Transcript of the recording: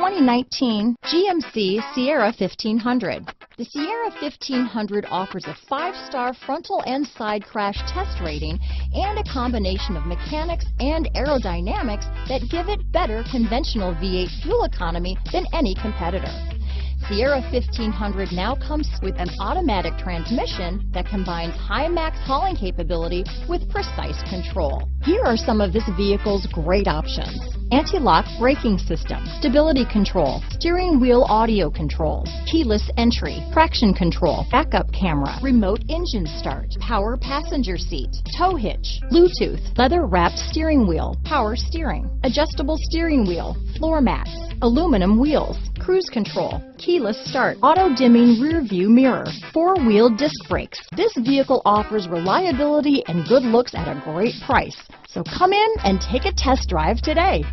2019 GMC Sierra 1500. The Sierra 1500 offers a 5-star frontal and side crash test rating and a combination of mechanics and aerodynamics that give it better conventional V8 fuel economy than any competitor. Sierra 1500 now comes with an automatic transmission that combines high max hauling capability with precise control. Here are some of this vehicle's great options: anti-lock braking system, stability control, steering wheel audio controls, keyless entry, traction control, backup camera, remote engine start, power passenger seat, tow hitch, Bluetooth, leather-wrapped steering wheel, power steering, adjustable steering wheel, floor mats, aluminum wheels, cruise control, keyless start, auto-dimming rear view mirror, 4-wheel disc brakes. This vehicle offers reliability and good looks at a great price. So come in and take a test drive today.